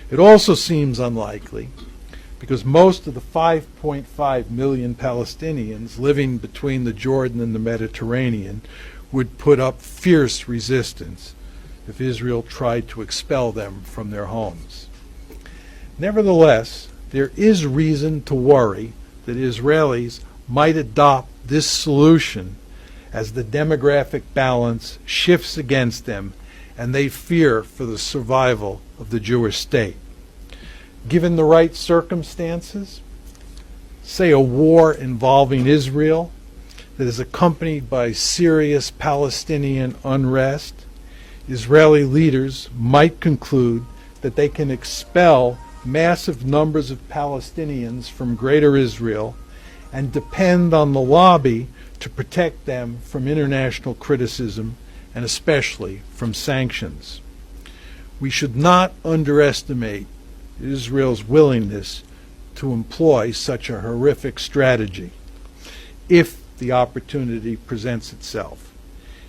It also seems unlikely because most of the 5.5 million Palestinians living between the Jordan and the Mediterranean would put up fierce resistance if Israel tried to expel them from their homes. Nevertheless, there is reason to worry that Israelis might adopt this solution as the demographic balance shifts against them and they fear for the survival of the Jewish state. Given the right circumstances, say a war involving Israel that is accompanied by serious Palestinian unrest, Israeli leaders might conclude that they can expel massive numbers of Palestinians from Greater Israel and depend on the lobby to protect them from international criticism and especially from sanctions. We should not underestimate Israel's willingness to employ such a horrific strategy if the opportunity presents itself.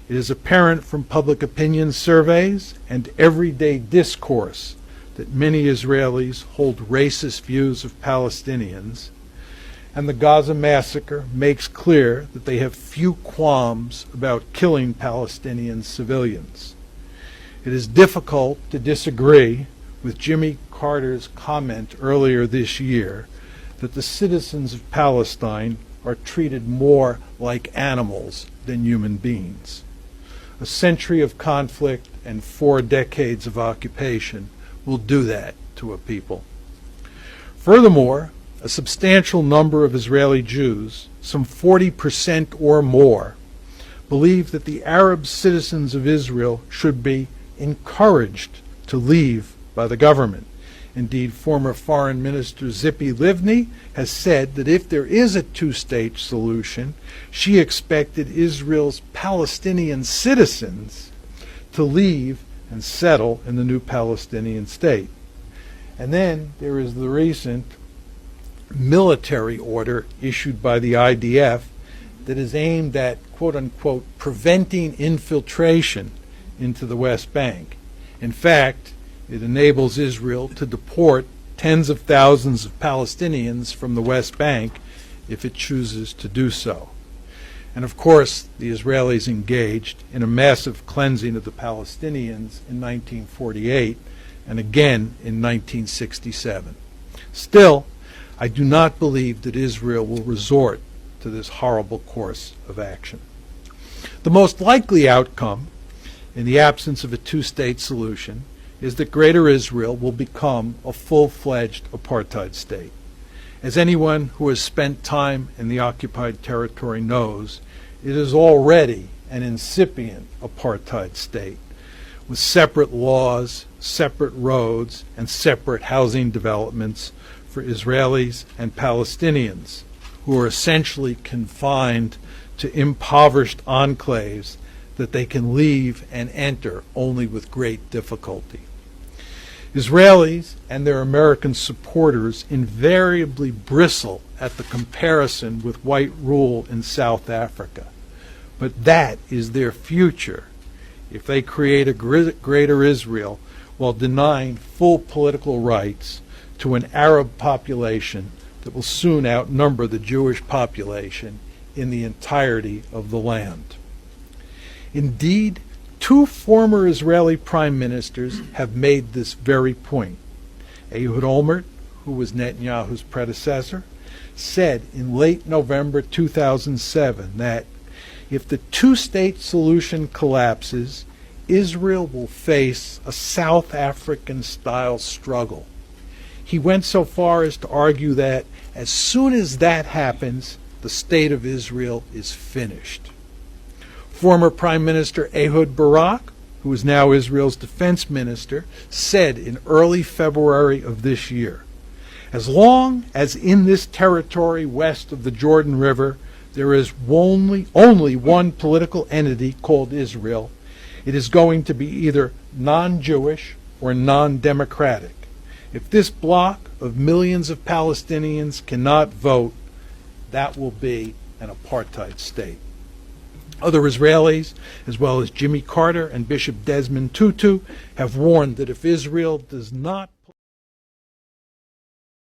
It is apparent from public opinion surveys and everyday discourse that many Israelis hold racist views of Palestinians, and the Gaza massacre makes clear that they have few qualms about killing Palestinian civilians. It is difficult to disagree with Jimmy Carter's comment earlier this year that the citizens of Palestine are treated more like animals than human beings. A century of conflict and 4 decades of occupation will do that to a people. Furthermore, a substantial number of Israeli Jews, some 40% or more, believe that the Arab citizens of Israel should be encouraged to leave by the government. Indeed, former Foreign Minister Tzipi Livni has said that if there is a two-state solution, she expected Israel's Palestinian citizens to leave and settle in the new Palestinian state. And then there is the recent military order issued by the IDF that is aimed at, quote-unquote, preventing infiltration into the West Bank. In fact, it enables Israel to deport tens of thousands of Palestinians from the West Bank if it chooses to do so. And of course, the Israelis engaged in a massive cleansing of the Palestinians in 1948 and again in 1967. Still, I do not believe that Israel will resort to this horrible course of action. The most likely outcome, in the absence of a two-state solution, is that Greater Israel will become a full-fledged apartheid state. As anyone who has spent time in the occupied territory knows, it is already an incipient apartheid state, with separate laws, separate roads, and separate housing developments for Israelis and Palestinians, who are essentially confined to impoverished enclaves that they can leave and enter only with great difficulty. Israelis and their American supporters invariably bristle at the comparison with white rule in South Africa. But that is their future if they create a Greater Israel while denying full political rights to an Arab population that will soon outnumber the Jewish population in the entirety of the land. Indeed, 2 former Israeli prime ministers have made this very point. Ehud Olmert, who was Netanyahu's predecessor, said in late November 2007 that if the two-state solution collapses, Israel will face a South African-style struggle. He went so far as to argue that as soon as that happens, the state of Israel is finished. Former Prime Minister Ehud Barak, who is now Israel's defense minister, said in early February of this year, as long as in this territory west of the Jordan River there is only one political entity called Israel, it is going to be either non-Jewish or non-democratic. If this bloc of millions of Palestinians cannot vote, that will be an apartheid state. Other Israelis, as well as Jimmy Carter and Bishop Desmond Tutu, have warned that if Israel does not